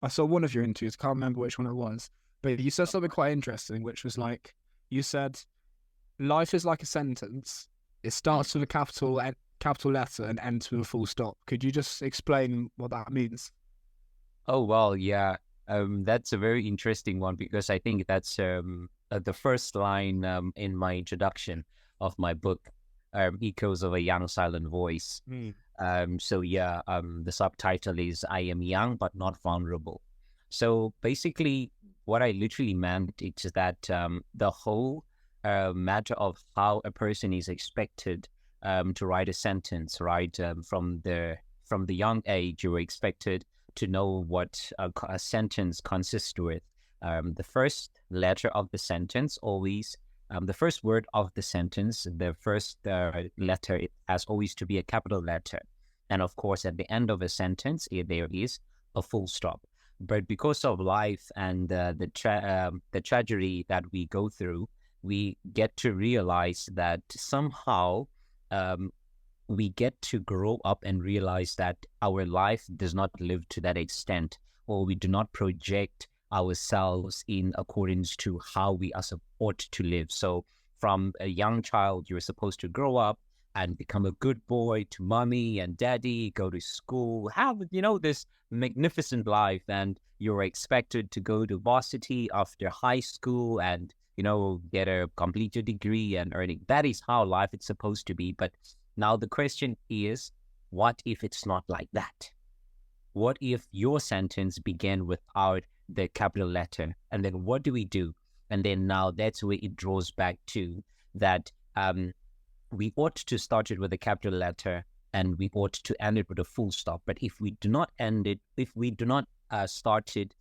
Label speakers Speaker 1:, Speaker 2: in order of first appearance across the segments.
Speaker 1: I saw one of your interviews, can't remember which one it was, but you said something quite interesting, which was like, you said, life is like a sentence. It starts with a capital letter and ends with a full stop. Could you just explain what that means?
Speaker 2: Oh, well, yeah. That's a very interesting one because I think that's the first line in my introduction of my book, Echoes of a Young Silent Voice.
Speaker 1: Mm.
Speaker 2: So yeah, the subtitle is I Am Young but Not Vulnerable. So basically, what I literally meant is that the whole matter of how a person is expected to write a sentence, right? From the young age, you were expected to know what a sentence consists with. The first letter of the sentence always, the first word of the sentence, the first letter, it has always to be a capital letter. And of course, at the end of a sentence, there is a full stop. But because of life and the tragedy that we go through, we get to realize that somehow um, we get to grow up and realize that our life does not live to that extent, or we do not project ourselves in accordance to how we are ought to live. So from a young child, you're supposed to grow up and become a good boy to mommy and daddy, go to school, have, this magnificent life. And you're expected to go to varsity after high school and, get a complete your degree and earning. That is how life is supposed to be. But now the question is, what if it's not like that? What if your sentence began without the capital letter? And then what do we do? And then now that's where it draws back to that we ought to start it with a capital letter and we ought to end it with a full stop. But if we do not end it, if we do not start it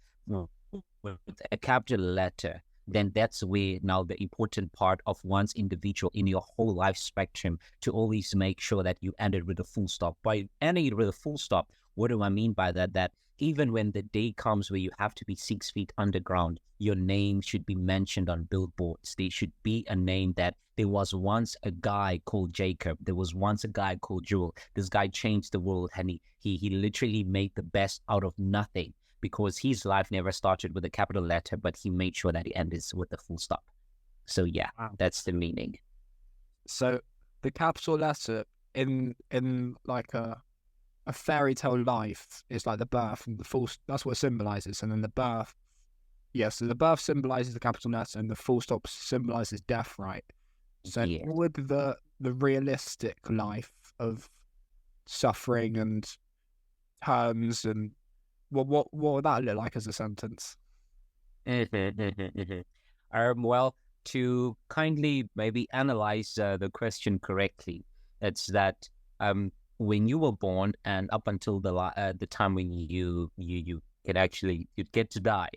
Speaker 2: with a capital letter, then that's where now the important part of one's individual in your whole life spectrum to always make sure that you end it with a full stop. By ending it with a full stop, what do I mean by that? That even when the day comes where you have to be 6 feet underground, your name should be mentioned on billboards. There should be a name that there was once a guy called Jacob. There was once a guy called Jewel. This guy changed the world and he literally made the best out of nothing, because his life never started with a capital letter, but he made sure that it ended with a full stop. So yeah,
Speaker 1: Wow.
Speaker 2: that's the meaning.
Speaker 1: So the capital letter in like a fairy tale life is like the birth and the full. That's what it symbolizes, and then the birth. Yeah, so the birth symbolizes the capital letter, and the full stop symbolizes death, right? So
Speaker 2: Yeah.
Speaker 1: what would the realistic life of suffering and terms and what would that look like as a sentence?
Speaker 2: Well, to kindly maybe analyze the question correctly, it's that when you were born and up until the time when you can actually you get to die,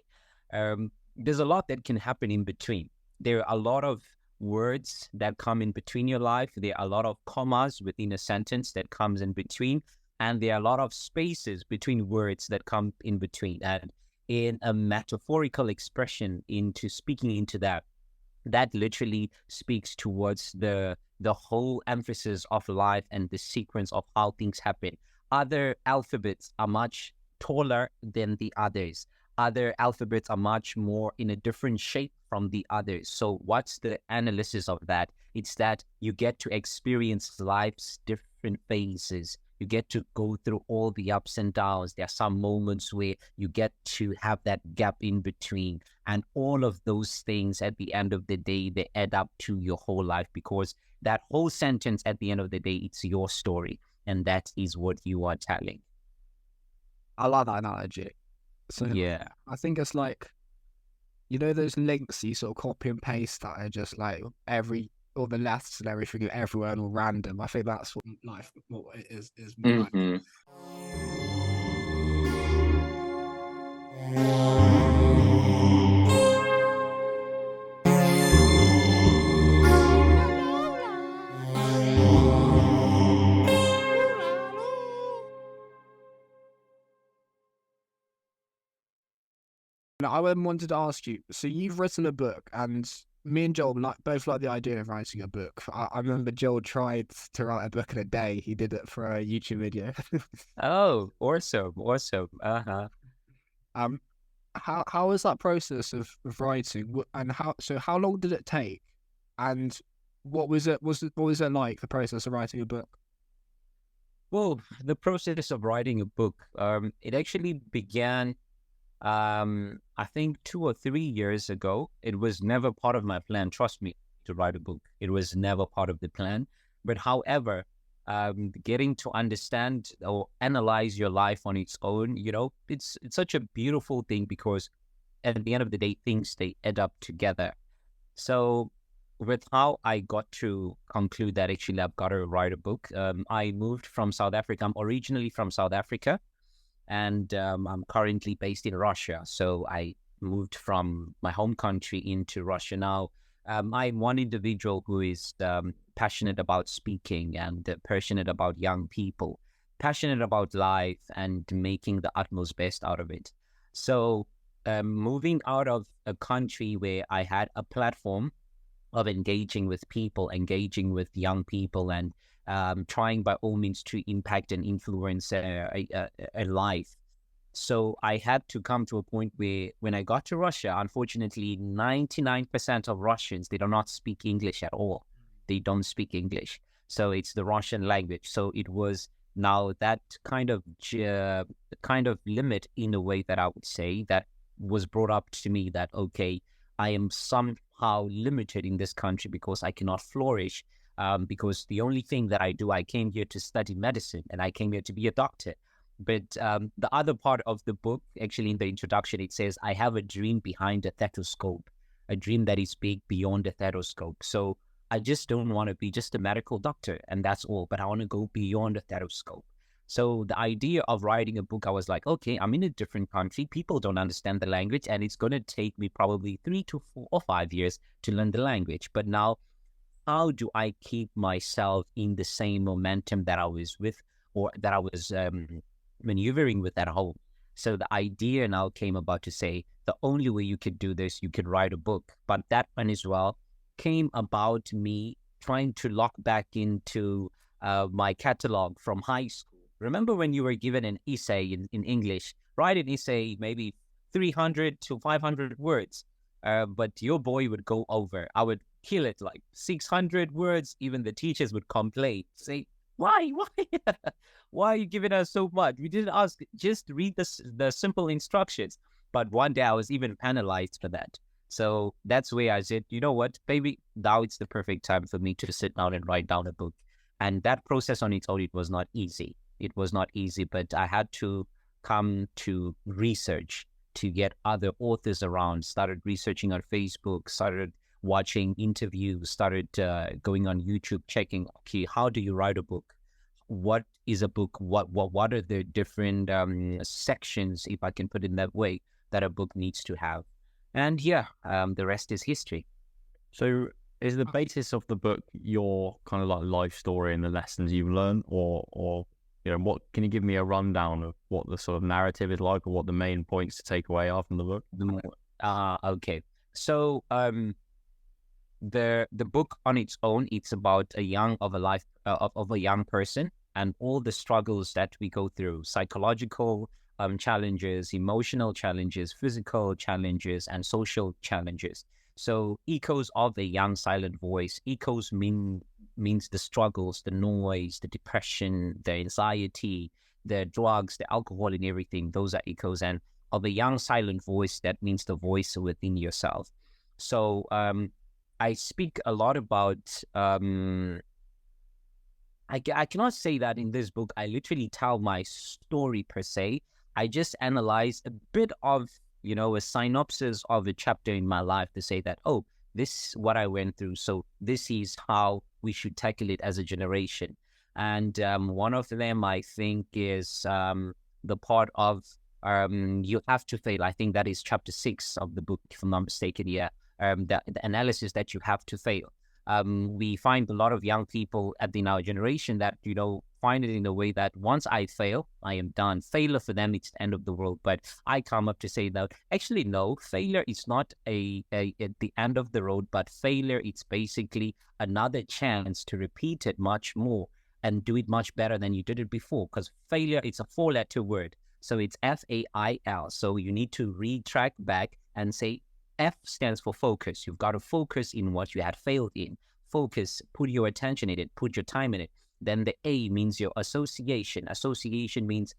Speaker 2: there's a lot that can happen in between. There are a lot of words that come in between your life. There are a lot of commas within a sentence that comes in between, and there are a lot of spaces between words that come in between. And in a metaphorical expression into speaking into that, that literally speaks towards the whole emphasis of life and the sequence of how things happen. Other alphabets are much taller than the others. Other alphabets are much more in a different shape from the others. So what's the analysis of that? It's that you get to experience life's different phases. You get to go through all the ups and downs. There are some moments where you get to have that gap in between. And all of those things at the end of the day, they add up to your whole life, because that whole sentence at the end of the day, it's your story. And that is what you are telling.
Speaker 1: I like that analogy. So
Speaker 2: Yeah.
Speaker 1: I think it's like, you know, those links you sort of copy and paste that are just like all the letters and everything everywhere and all random. I think that's what life what it is more like.
Speaker 2: Hmm.
Speaker 1: Now, I wanted to ask you. So you've written a book, and me and Joel both like the idea of writing a book. I remember Joel tried to write a book in a day. He did it for a YouTube video.
Speaker 2: Oh, awesome. Awesome. Uh-huh.
Speaker 1: Um, how was that process of writing, and how long did it take, and what was it like, the process of writing a book?
Speaker 2: Well, the process of writing a book, it actually began, I think 2 or 3 years ago. It was never part of my plan, trust me, to write a book. It was never part of the plan. But however, getting to understand or analyze your life on its own, it's such a beautiful thing, because at the end of the day, things, they add up together. So with how I got to conclude that actually I've got to write a book, I moved from South Africa. I'm originally from South Africa, and I'm currently based in Russia. So I moved from my home country into Russia now. I'm one individual who is passionate about speaking, and passionate about young people, passionate about life, and making the utmost best out of it. So moving out of a country where I had a platform of engaging with people, engaging with young people, and trying by all means to impact and influence a life. So I had to come to a point where, when I got to Russia, unfortunately, 99% of Russians, they do not speak English at all. They don't speak English. So it's the Russian language. So it was now that kind of limit, in a way, that I would say, that was brought up to me, that, okay, I am somehow limited in this country because I cannot flourish, because the only thing that I do, I came here to study medicine, and I came here to be a doctor. But the other part of the book, actually in the introduction, it says, I have a dream behind a stethoscope, a dream that is big beyond a stethoscope. So I just don't want to be just a medical doctor, and that's all, but I want to go beyond a stethoscope. So the idea of writing a book, I was like, okay, I'm in a different country. People don't understand the language, and it's going to take me probably 3 to 4 or 5 years to learn the language. But now, how do I keep myself in the same momentum that I was with, or that I was maneuvering with at home? So the idea now came about to say, the only way you could do this, you could write a book. But that one as well came about me trying to lock back into my catalog from high school. Remember when you were given an essay in English? Write an essay, maybe 300 to 500 words. But your boy would go over. I would kill it like 600 words. Even the teachers would complain, say, why? Why are you giving us so much? We didn't ask, just read the simple instructions. But one day I was even penalized for that. So that's where I said, you know what, baby, now it's the perfect time for me to sit down and write down a book. And that process on its own, it was not easy. It was not easy, but I had to come to research, to get other authors around, started researching on Facebook, started watching interviews, started going on YouTube, checking, okay, how do you write a book? What is a book? What are the different sections, if I can put it that way, that a book needs to have? And yeah, the rest is history.
Speaker 3: So is the basis of the book your kind of like life story and the lessons you've learned, or what can you give me a rundown of what the sort of narrative is like, or what the main points to take away are from the book?
Speaker 2: Okay. So the book on its own, it's about a young person, and all the struggles that we go through, psychological challenges, emotional challenges, physical challenges, and social challenges. So echoes of a young silent voice. Echoes means the struggles, the noise, the depression, the anxiety, the drugs, the alcohol, and everything. Those are echoes. And of a young silent voice, that means the voice within yourself. So I speak a lot about I cannot say that in this book I literally tell my story per se. I just analyze a bit of, a synopsis of a chapter in my life to say that, oh, this is what I went through. So this is how we should tackle it as a generation. And one of them, I think, is the part of you have to fail. I think that is chapter 6 of the book, if I'm not mistaken. Yeah, the analysis that you have to fail. We find a lot of young people in our generation that, find it in a way that once I fail, I am done. Failure for them, it's the end of the world. But I come up to say that actually, no, failure is not at the end of the road, but failure, it's basically another chance to repeat it much more and do it much better than you did it before. Because failure, it's a 4-letter word. So it's FAIL. So you need to retrack back and say F stands for focus. You've got to focus in what you had failed in. Focus, put your attention in it, put your time in it. Then the A means your association. Association means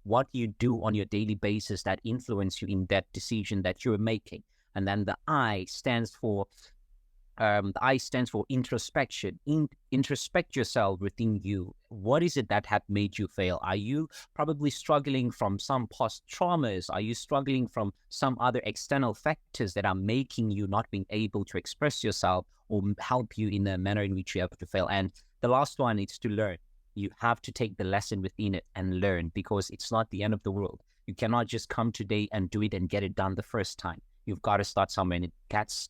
Speaker 2: what you do on your daily basis that influence you in that decision that you're making. And then the I stands for introspection. Introspect yourself within you. What is it that had made you fail? Are you probably struggling from some past traumas? Are you struggling from some other external factors that are making you not being able to express yourself or help you in the manner in which you have to fail? And the last one is to learn. You have to take the lesson within it and learn, because it's not the end of the world. You cannot just come today and do it and get it done the first time. You've got to start somewhere, and it has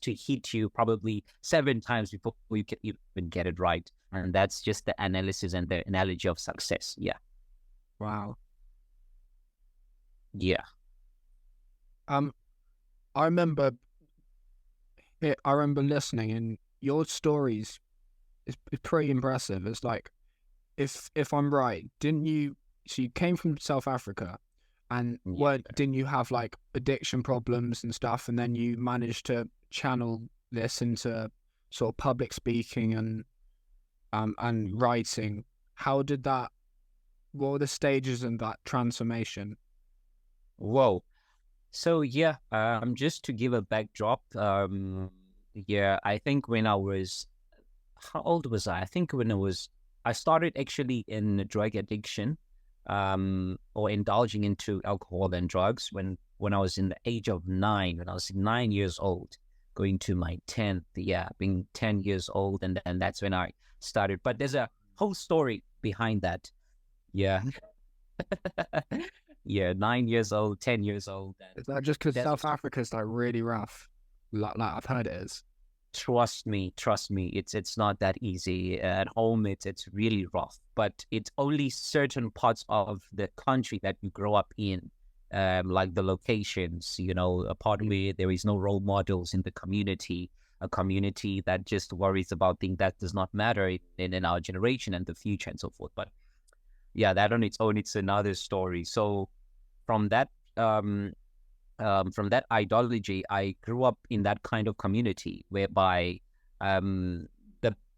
Speaker 2: to hit you probably 7 times before you can even get it right. And that's just the analysis and the analogy of success. Yeah.
Speaker 1: Wow.
Speaker 2: Yeah.
Speaker 1: I remember listening, and your stories is pretty impressive. It's like, if I'm right, didn't you? So you came from South Africa, and didn't you have like addiction problems and stuff, and then you managed to channel this into sort of public speaking and writing? How did that? What were the stages in that transformation?
Speaker 2: Whoa. So just to give a backdrop, I think when I was, how old was I? I think I started actually in drug addiction, or indulging into alcohol and drugs when I was in the age of 9, when I was 9 years old, going to my 10th, being 10 years old, and that's when I started. But there's a whole story behind that. Yeah. 9 years old, 10 years old.
Speaker 1: Is that just because South Africa's like really rough? Like I've heard it is.
Speaker 2: Trust me, it's not that easy. At home, it's really rough. But it's only certain parts of the country that you grow up in, like the locations. A part where there is no role models in the community, a community that just worries about things that does not matter in our generation and the future and so forth. But yeah, that on its own, it's another story. So from that ideology, I grew up in that kind of community whereby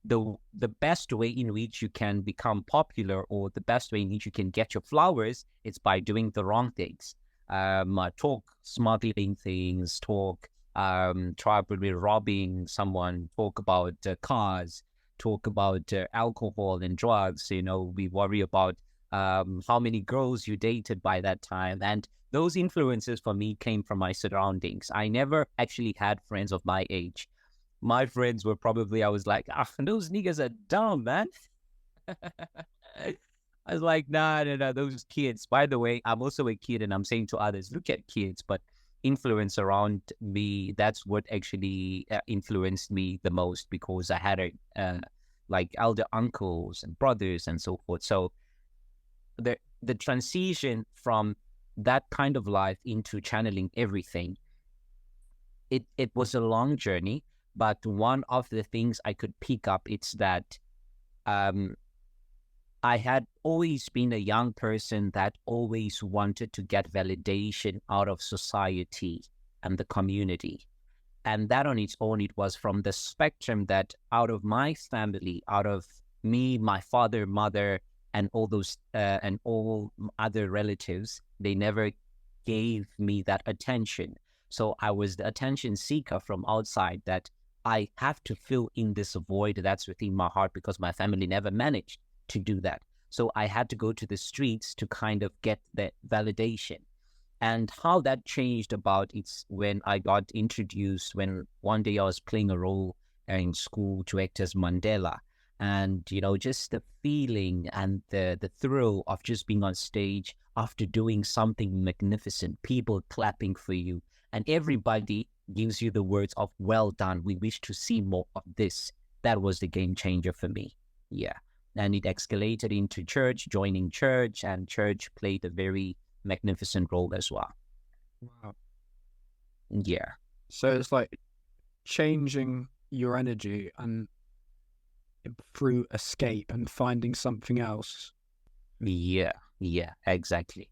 Speaker 2: the best way in which you can become popular, or the best way in which you can get your flowers, is by doing the wrong things. Talk smuggling things, talk probably robbing someone, talk about cars, talk about alcohol and drugs. We worry about how many girls you dated by that time. And those influences for me came from my surroundings. I never actually had friends of my age. My friends were probably, I was like, those niggas are dumb, man. I was like, nah, those kids. By the way, I'm also a kid, and I'm saying to others, look at kids. But influence around me, that's what actually influenced me the most, because I had like elder uncles and brothers and so forth. So the transition from that kind of life into channeling everything, it was a long journey. But one of the things I could pick up, it's that I had always been a young person that always wanted to get validation out of society and the community. And that on its own, it was from the spectrum that out of my family, out of me, my father, mother, and all those and all other relatives, they never gave me that attention. So I was the attention seeker from outside, that I have to fill in this void that's within my heart, because my family never managed to do that. So I had to go to the streets to kind of get that validation. And how that changed about, it's when I got introduced, when one day I was playing a role in school to act as Mandela. And, just the feeling and the thrill of just being on stage after doing something magnificent, people clapping for you, and everybody gives you the words of, well done, we wish to see more of this. That was the game changer for me. Yeah. And it escalated into church, joining church, and church played a very magnificent role as well.
Speaker 1: Wow.
Speaker 2: Yeah.
Speaker 1: So it's like changing your energy and through escape and finding something else.
Speaker 2: Yeah. Yeah, exactly.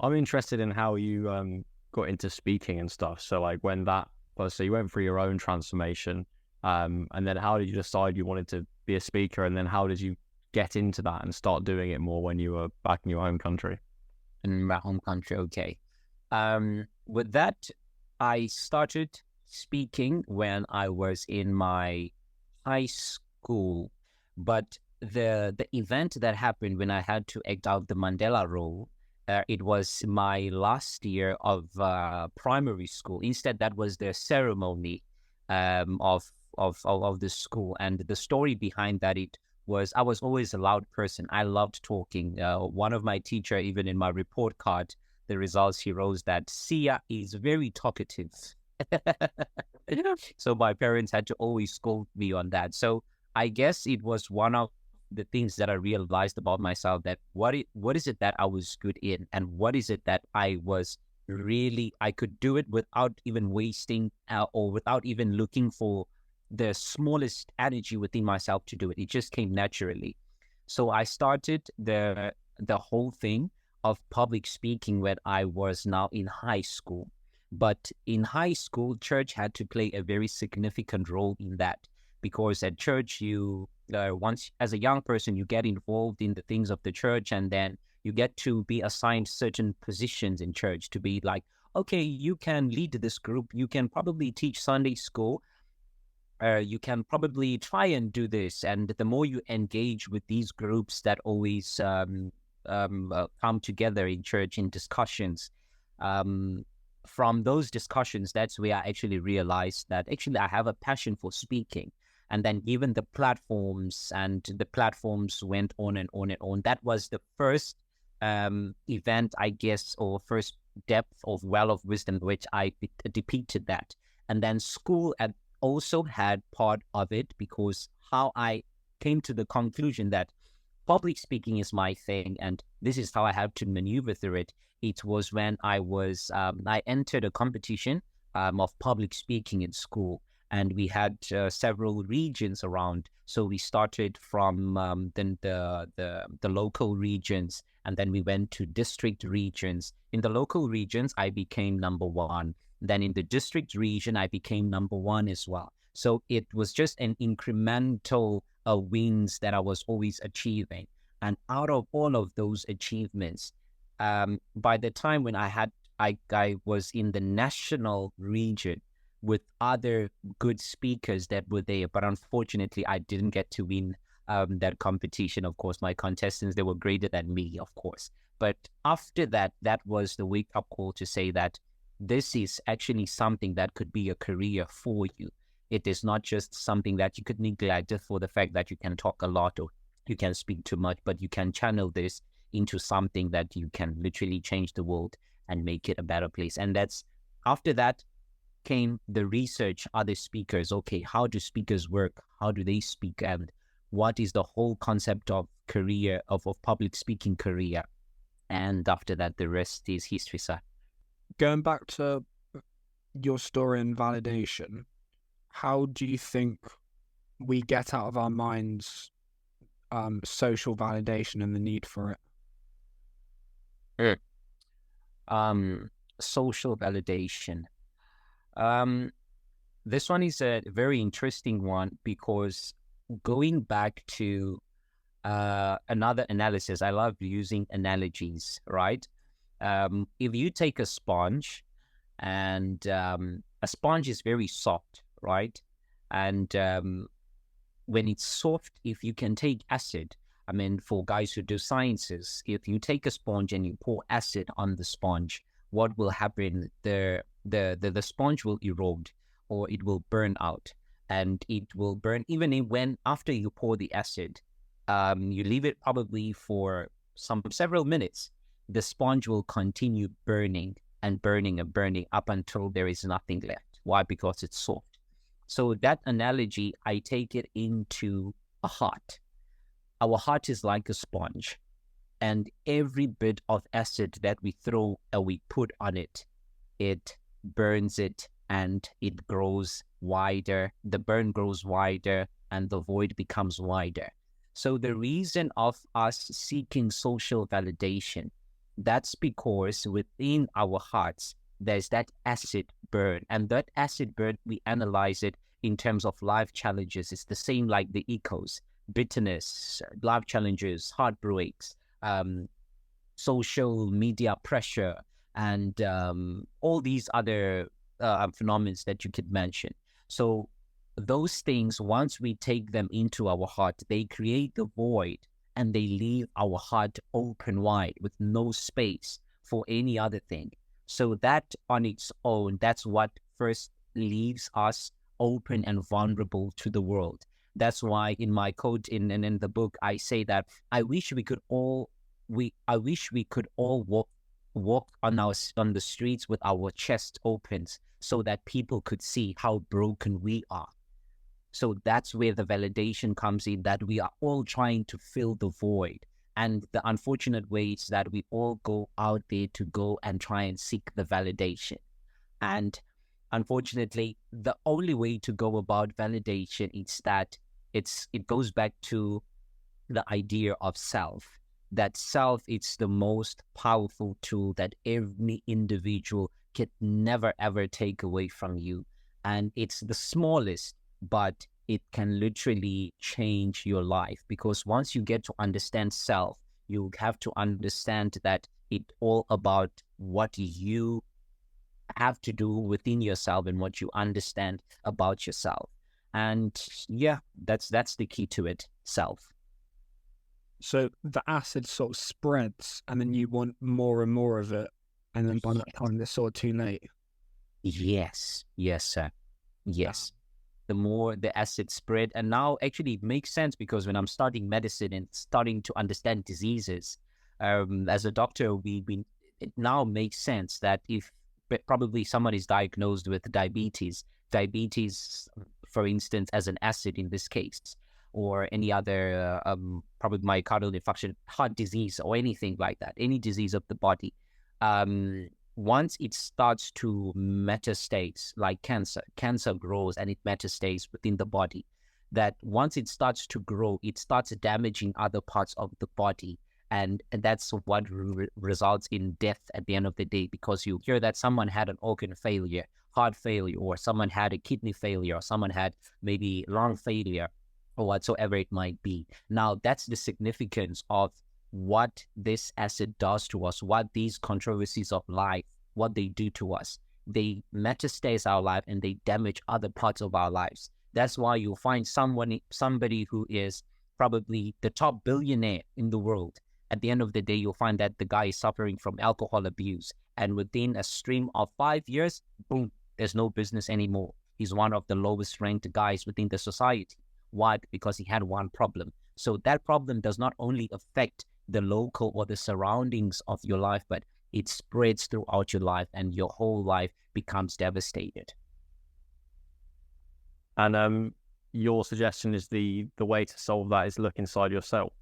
Speaker 3: I'm interested in how you got into speaking and stuff. So like when that, so you went through your own transformation, and then how did you decide you wanted to be a speaker, and then how did you get into that and start doing it more when you were back in your home country?
Speaker 2: In my home country, okay. With that, I started speaking when I was in my high school, but the event that happened when I had to act out the Mandela role, it was my last year of primary school. Instead, that was the ceremony of the school, and the story behind that it was I was always a loud person. I loved talking. One of my teacher, even in my report card, the results he wrote that Sia is very talkative. So my parents had to always scold me on that. So I guess it was one of the things that I realized about myself, that what is it that I was good in, and what is it that I could do it without even wasting or without even looking for the smallest energy within myself to do it. It just came naturally. So I started the whole thing of public speaking when I was now in high school. But in high school, church had to play a very significant role in that, because at church, you once as a young person, you get involved in the things of the church, and then you get to be assigned certain positions in church to be like, okay, you can lead this group, you can probably teach Sunday school, you can probably try and do this. And the more you engage with these groups that always come together in church in discussions, from those discussions, that's where I actually realized that actually I have a passion for speaking. And then given the platforms, and the platforms went on and on and on. That was the first event, I guess, or first depth of well of wisdom which I depicted that. And then school also had part of it, because how I came to the conclusion that public speaking is my thing, and this is how I have to maneuver through it. It was when I entered a competition of public speaking in school, and we had several regions around. So we started from the local regions, and then we went to district regions. In the local regions, I became number one. Then in the district region, I became number one as well. So it was just an incremental wins that I was always achieving. And out of all of those achievements, by the time when I was in the national region with other good speakers that were there, but unfortunately, I didn't get to win that competition. Of course, my contestants, they were greater than me, of course. But after that, that was the wake-up call to say that this is actually something that could be a career for you. It is not just something that you could neglect for the fact that you can talk a lot or you can speak too much, but you can channel this into something that you can literally change the world and make it a better place. And that's after that came the research, other speakers. Okay, how do speakers work? How do they speak? And what is the whole concept of career, of public speaking career? And after that, the rest is history, sir.
Speaker 1: Going back to your story and validation, how do you think we get out of our minds social validation and the need for it?
Speaker 2: Social validation. This one is a very interesting one, because going back to another analysis, I love using analogies, right? If you take a sponge, and a sponge is very soft, right? And when it's soft, if you can take acid, I mean, for guys who do sciences, if you take a sponge and you pour acid on the sponge, what will happen? The sponge will erode, or it will burn out, and it will burn even when after you pour the acid. You leave it probably for several minutes, the sponge will continue burning and burning and burning up until there is nothing left. Why? Because it's soft. So that analogy, I take it into a heart. Our heart is like a sponge, and every bit of acid that we throw and we put on it, it burns it, and it grows wider. The burn grows wider, and the void becomes wider. So the reason of us seeking social validation, that's because within our hearts, there's that acid burn. And that acid burn, we analyze it in terms of life challenges. It's the same like the ecos: bitterness, life challenges, heartbreaks, social media pressure, and all these other phenomena that you could mention. So those things, once we take them into our heart, they create the void, and they leave our heart open wide with no space for any other thing. So that on its own, that's what first leaves us open and vulnerable to the world. That's why in my quote in the book, I say that I wish we could all walk on the streets with our chest open, so that people could see how broken we are. So that's where the validation comes in, that we are all trying to fill the void. And the unfortunate way is that we all go out there to go and try and seek the validation. And unfortunately, the only way to go about validation is that it goes back to the idea of self. That self is the most powerful tool that every individual can never ever take away from you. And it's the smallest, but it can literally change your life, because once you get to understand self, you have to understand that it's all about what you have to do within yourself and what you understand about yourself. And yeah, that's the key to it, self.
Speaker 1: So the acid sort of spreads, and then you want more and more of it, and then by that time it's sort of too late.
Speaker 2: Yes, sir. Yes. The more the acid spread, and now actually it makes sense, because when I'm studying medicine and starting to understand diseases, as a doctor, it now makes sense that if probably someone is diagnosed with diabetes, for instance, as an acid in this case, or any other probably myocardial infarction, heart disease, or anything like that, any disease of the body, once it starts to metastase, like cancer grows and it metastases within the body, that once it starts to grow, it starts damaging other parts of the body. And that's what results in death at the end of the day, because you hear that someone had an organ failure, heart failure, or someone had a kidney failure, or someone had maybe lung failure, or whatsoever it might be. Now, that's the significance of what this acid does to us, what these controversies of life, what they do to us. They metastase our life and they damage other parts of our lives. That's why you'll find somebody who is probably the top billionaire in the world. At the end of the day, you'll find that the guy is suffering from alcohol abuse. And within a stream of 5 years, boom, there's no business anymore. He's one of the lowest ranked guys within the society. Why? Because he had one problem. So that problem does not only affect the local or the surroundings of your life, but it spreads throughout your life, and your whole life becomes devastated.
Speaker 3: And your suggestion is the way to solve that is look inside yourself.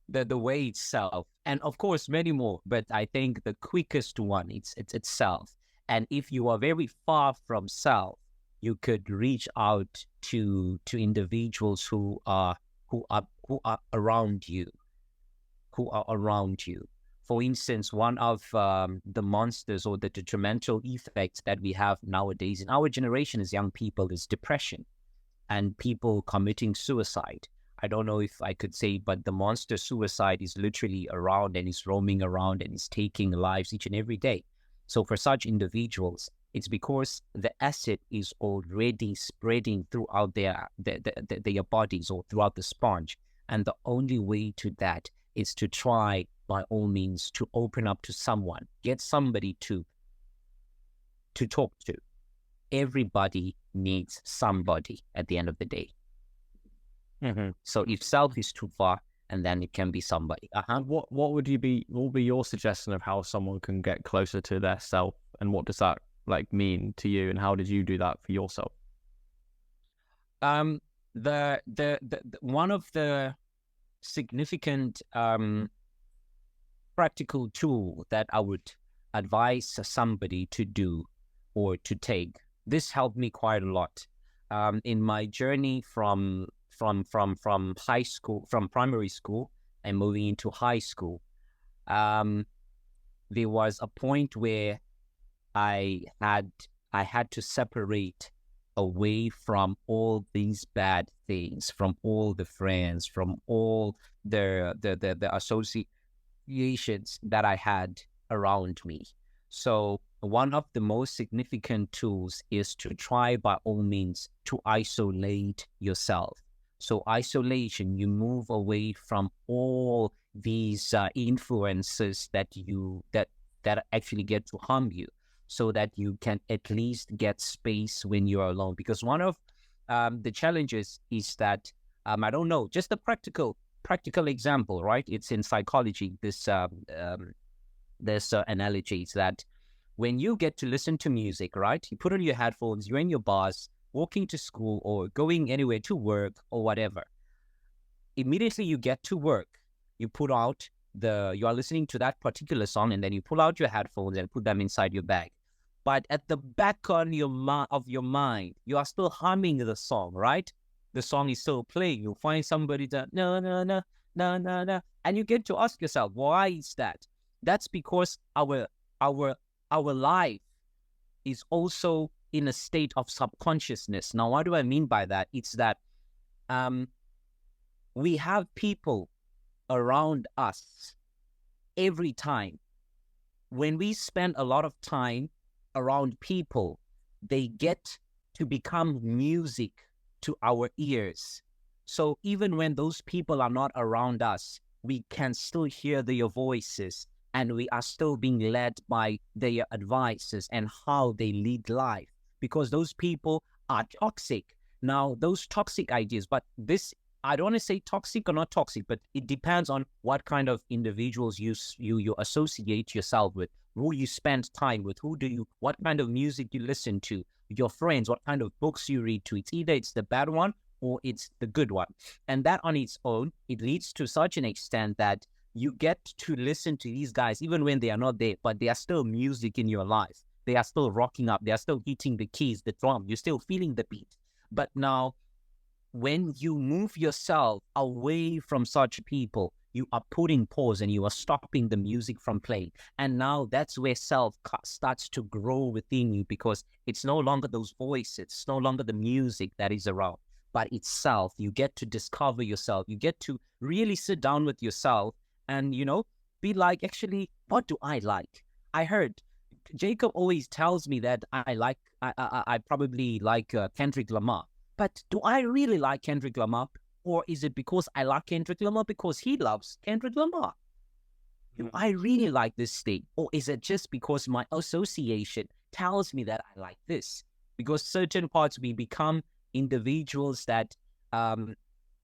Speaker 2: The way itself, and of course many more, but I think the quickest one, it's self. And if you are very far from self, you could reach out to individuals who are around you, For instance, one of the monsters or the detrimental effects that we have nowadays in our generation as young people is depression and people committing suicide. I don't know if I could say, but the monster suicide is literally around and is roaming around and is taking lives each and every day. So for such individuals, it's because the acid is already spreading throughout their bodies or throughout the sponge. And the only way to that is to try, by all means, to open up to someone, get somebody to talk to. Everybody needs somebody at the end of the day.
Speaker 3: Mm-hmm.
Speaker 2: So if self is too far, and then it can be somebody.
Speaker 3: What would be your suggestion of how someone can get closer to their self, and what does that mean to you, and how did you do that for yourself?
Speaker 2: The one of the significant practical tool that I would advise somebody to do or to take. This helped me quite a lot in my journey from high school, from primary school, and moving into high school. There was a point where I had to separate away from all these bad things, from all the friends, from all the associations that I had around me. So one of the most significant tools is to try by all means to isolate yourself. So isolation, you move away from all these influences that actually get to harm you, so that you can at least get space when you're alone. Because one of the challenges is that I don't know, just a practical example, right? It's in psychology. This analogy is that when you get to listen to music, right? You put on your headphones, you're in your bus, walking to school or going anywhere to work or whatever. Immediately you get to work, you are listening to that particular song, and then you pull out your headphones and put them inside your bag. But at the back of your mind, you are still humming the song, right? The song is still playing. You'll find somebody that no, no, no, no, no, no, and you get to ask yourself, why is that? That's because our life is also in a state of subconsciousness. Now, what do I mean by that? It's that we have people around us every time. When we spend a lot of time around people, they get to become music to our ears. So even when those people are not around us, we can still hear their voices, and we are still being led by their advices and how they lead life, because those people are toxic. Now, those toxic ideas, but this, I don't want to say toxic or not toxic, but it depends on what kind of individuals you associate yourself with, who you spend time with, what kind of music you listen to, your friends, what kind of books you read to. It's either it's the bad one or it's the good one. And that on its own, it leads to such an extent that you get to listen to these guys even when they are not there, but they are still music in your life. They are still rocking up. They are still hitting the keys, the drum. You're still feeling the beat. But now, when you move yourself away from such people, you are putting pause and you are stopping the music from playing. And now that's where self starts to grow within you, because it's no longer those voices, it's no longer the music that is around, but it's self. You get to discover yourself. You get to really sit down with yourself and, be like, actually, what do I like? I heard Jacob always tells me that I probably like Kendrick Lamar. But do I really like Kendrick Lamar? Or is it because I like Kendrick Lamar because he loves Kendrick Lamar? Do I really like this thing? Or is it just because my association tells me that I like this? Because certain parts, we become individuals that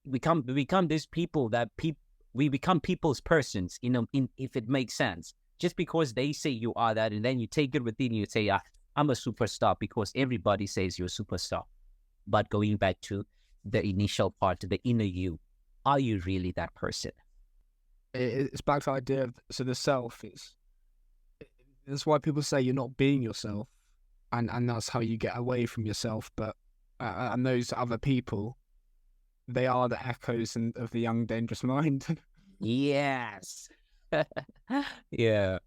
Speaker 2: become these people that we become people's persons, if it makes sense. Just because they say you are that, and then you take it within you, say, I'm a superstar because everybody says you're a superstar. But going back to the initial part, the inner you, are you really that person?
Speaker 1: It's back to the idea of, so the self is, that's why people say you're not being yourself, and that's how you get away from yourself. But and those other people, they are the echoes of the young, dangerous mind.
Speaker 2: Yes. Yeah.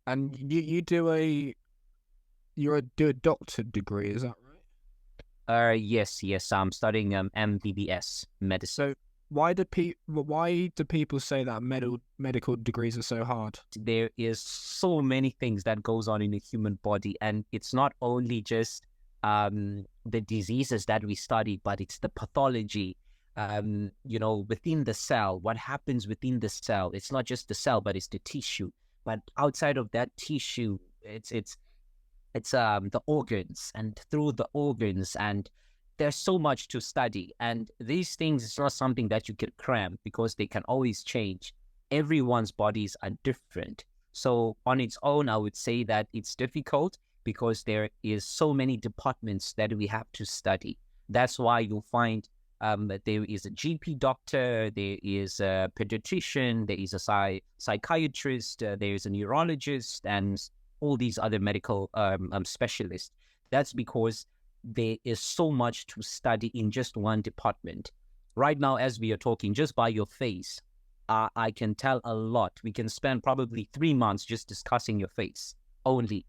Speaker 1: And you do a doctorate degree, is that right?
Speaker 2: Yes. I'm studying MBBS medicine.
Speaker 1: So why do people say that medical degrees are so hard?
Speaker 2: There is so many things that goes on in the human body, and it's not only just the diseases that we study, but it's the pathology. Within the cell, what happens within the cell. It's not just the cell, but it's the tissue. But outside of that tissue, it's it's the organs, and through the organs, and there's so much to study. And these things is not something that you can cram because they can always change. Everyone's bodies are different. So on its own, I would say that it's difficult because there is so many departments that we have to study. That's why you'll find there is a GP doctor, there is a pediatrician, there is a psychiatrist, there is a neurologist, and all these other medical specialists. That's because there is so much to study in just one department. Right now, as we are talking, just by your face, I can tell a lot. We can spend probably 3 months just discussing your face only,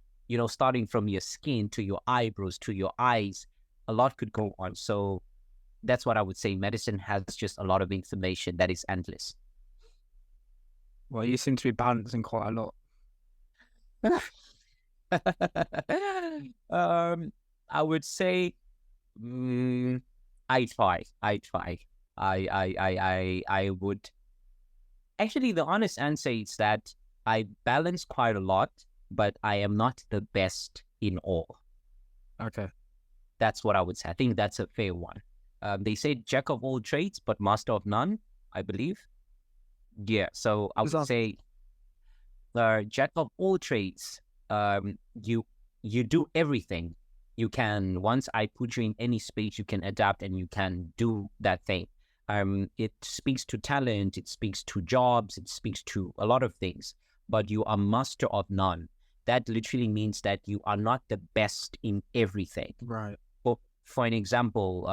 Speaker 2: starting from your skin to your eyebrows to your eyes. A lot could go on. So that's what I would say. Medicine has just a lot of information that is endless.
Speaker 1: Well, you seem to be balancing quite a lot.
Speaker 2: I would say I try. I would. Actually, the honest answer is that I balance quite a lot, but I am not the best in all.
Speaker 1: Okay.
Speaker 2: That's what I would say. I think that's a fair one. They say jack of all trades, but master of none, I believe. Yeah, so I would say jack of all trades. You do everything. You can, once I put you in any space, you can adapt and you can do that thing. It speaks to talent, it speaks to jobs, it speaks to a lot of things, but you are master of none. That literally means that you are not the best in everything.
Speaker 1: Right.
Speaker 2: For an example,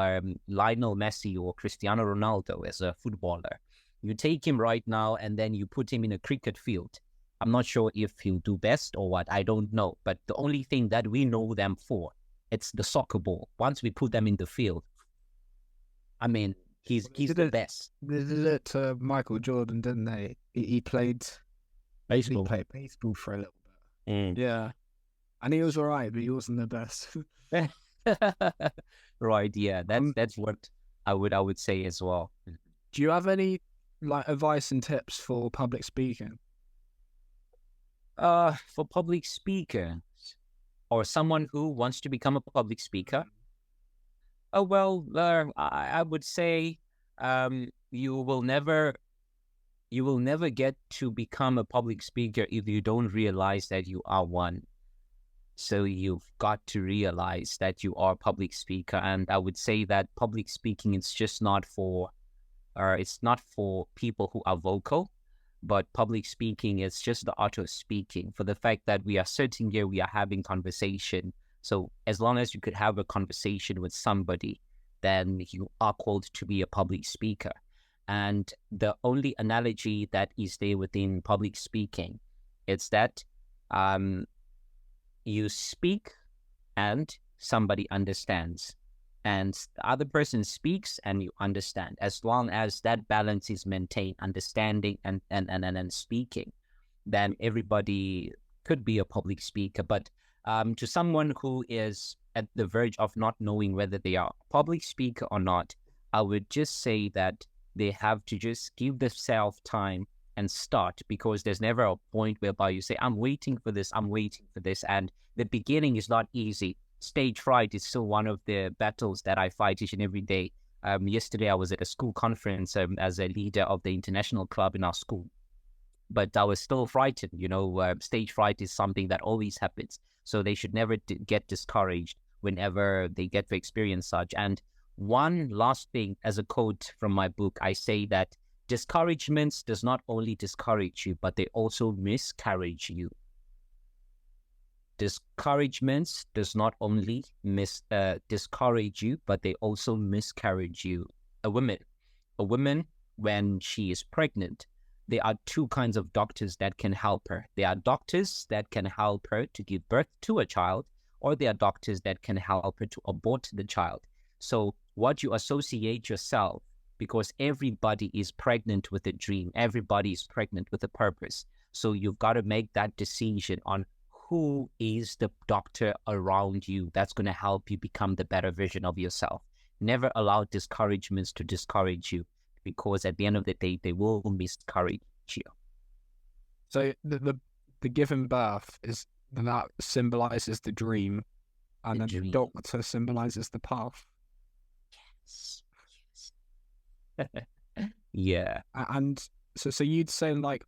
Speaker 2: Lionel Messi or Cristiano Ronaldo as a footballer, you take him right now and then you put him in a cricket field. I'm not sure if he'll do best or what, I don't know. But the only thing that we know them for, it's the soccer ball. Once we put them in the field, I mean, he's the best.
Speaker 1: They did it to Michael Jordan, didn't they? He played
Speaker 3: baseball.
Speaker 1: He played baseball for a little bit.
Speaker 3: Mm.
Speaker 1: Yeah. And he was all right, but he wasn't the best.
Speaker 2: Right, yeah. That's what I would say as well.
Speaker 1: Do you have any advice and tips for public speaking?
Speaker 2: For public speakers or someone who wants to become a public speaker? Oh, well, I would say you will never get to become a public speaker if you don't realize that you are one. So you've got to realize that you are a public speaker. And I would say that public speaking is just not for, it's not for people who are vocal, but public speaking is just the art of speaking. For the fact that we are sitting here, we are having conversation. So as long as you could have a conversation with somebody, then you are called to be a public speaker. And the only analogy that is there within public speaking is that you speak and somebody understands, and the other person speaks and you understand. As long as that balance is maintained, understanding and speaking, then everybody could be a public speaker. But to someone who is at the verge of not knowing whether they are a public speaker or not, I would just say that they have to just give themselves time and start, because there's never a point whereby you say, I'm waiting for this, and the beginning is not easy. Stage fright is still one of the battles that I fight each and every day. Yesterday I was at a school conference as a leader of the international club in our school, but I was still frightened. Stage fright is something that always happens, so they should never get discouraged whenever they get to experience such. And one last thing, as a quote from my book, I say that discouragements does not only discourage you, but they also miscarriage you. Discouragements does not only discourage you, but they also miscarriage you. A woman, when she is pregnant, there are two kinds of doctors that can help her. There are doctors that can help her to give birth to a child, or there are doctors that can help her to abort the child. So what you associate yourself, because everybody is pregnant with a dream, everybody is pregnant with a purpose. So you've got to make that decision on who is the doctor around you that's going to help you become the better version of yourself. Never allow discouragements to discourage you, because at the end of the day, they will miscourage you.
Speaker 1: So the giving birth, is and that symbolizes the dream, and
Speaker 2: The
Speaker 1: then
Speaker 2: dream.
Speaker 1: the doctor symbolizes the path.
Speaker 2: Yes. Yeah.
Speaker 1: And so you'd say, like,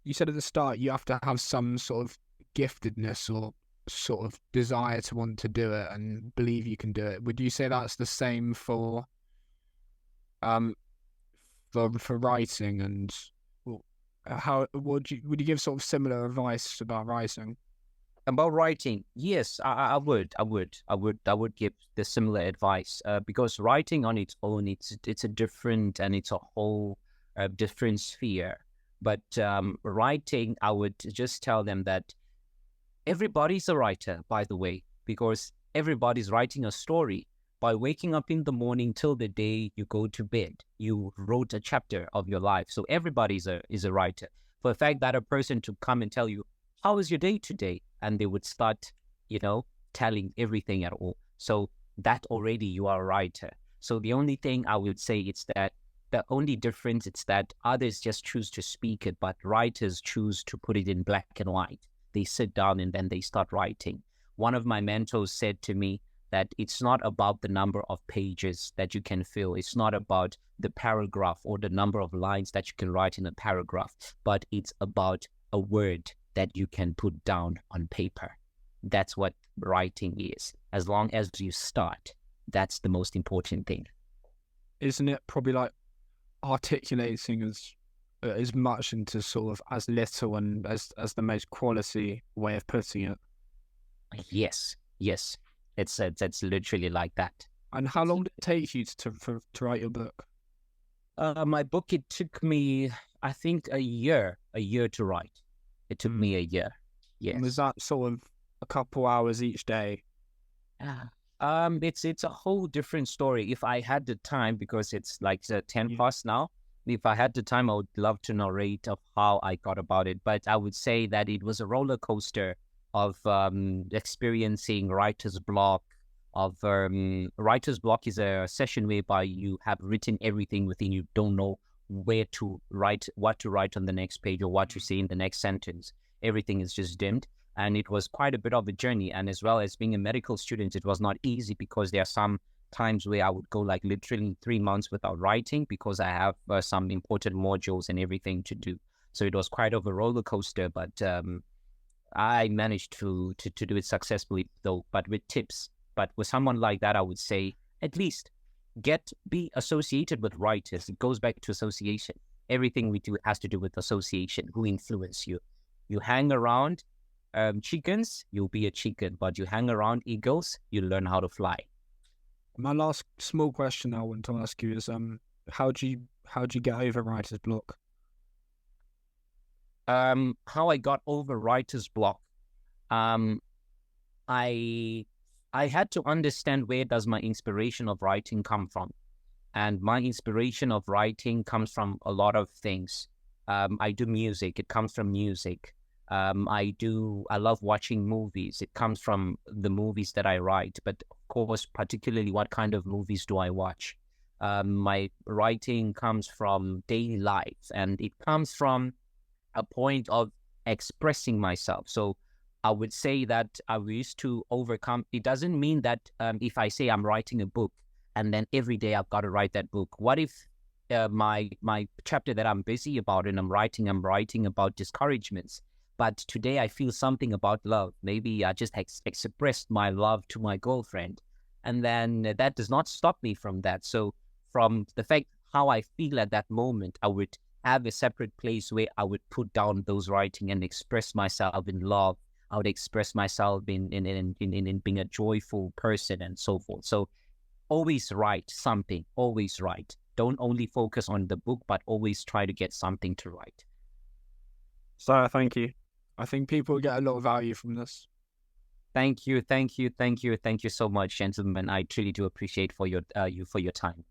Speaker 1: you said at the start, you have to have some sort of giftedness or sort of desire to want to do it and believe you can do it. Would you say that's the same for writing? And how would you give sort of similar advice about writing?
Speaker 2: About writing, yes, I would give the similar advice, because writing on its own, it's a different, and it's a whole different sphere. But writing, I would just tell them that everybody's a writer, by the way, because everybody's writing a story. By waking up in the morning till the day you go to bed, you wrote a chapter of your life. So everybody's is a writer. For the fact that a person to come and tell you, how was your day today? And they would start, telling everything at all. So that already you are a writer. So the only thing I would say is that the only difference is that others just choose to speak it, but writers choose to put it in black and white. They sit down and then they start writing. One of my mentors said to me that it's not about the number of pages that you can fill. It's not about the paragraph or the number of lines that you can write in a paragraph, but it's about a word that you can put down on paper. That's what writing is. As long as you start, that's the most important thing.
Speaker 1: Isn't it probably like articulating as much into sort of as little and as the most quality way of putting it?
Speaker 2: Yes. It's literally like that.
Speaker 1: And how long did it take you to write your book?
Speaker 2: My book, it took me, I think, a year to write. It took me a year. Yes.
Speaker 1: And was that sort of a couple hours each day?
Speaker 2: It's a whole different story. If I had the time, because it's like 10 past now, if I had the time, I would love to narrate of how I got about it. But I would say that it was a roller coaster of experiencing writer's block. Writer's block is a session whereby you have written everything within you, don't know where to write, what to write on the next page or what to say in the next sentence. Everything is just dimmed. And it was quite a bit of a journey. And as well as being a medical student, it was not easy, because there are some times where I would go like literally 3 months without writing, because I have some important modules and everything to do. So it was quite of a roller coaster, but I managed to do it successfully, though, but with tips. But with someone like that, I would say at least be associated with writers. It goes back to association. Everything we do has to do with association. Who influence you? You hang around chickens, you'll be a chicken. But you hang around eagles, you learn how to fly.
Speaker 1: My last small question I want to ask you is, how do you get over writer's block?
Speaker 2: How I got over writer's block. I had to understand, where does my inspiration of writing come from? And my inspiration of writing comes from a lot of things. I do music. It comes from music. I love watching movies. It comes from the movies that I write. But of course, particularly, what kind of movies do I watch? My writing comes from daily life, and it comes from a point of expressing myself. So I would say that I used to overcome. It doesn't mean that if I say I'm writing a book and then every day I've got to write that book. What if my chapter that I'm busy about and I'm writing about discouragements, but today I feel something about love. Maybe I just expressed my love to my girlfriend, and then that does not stop me from that. So from the fact how I feel at that moment, I would have a separate place where I would put down those writing and express myself in love. I would express myself in being a joyful person and so forth. So always write something, always write. Don't only focus on the book, but always try to get something to write.
Speaker 1: So thank you. I think people get a lot of value from this.
Speaker 2: Thank you so much, gentlemen. I truly do appreciate for your time.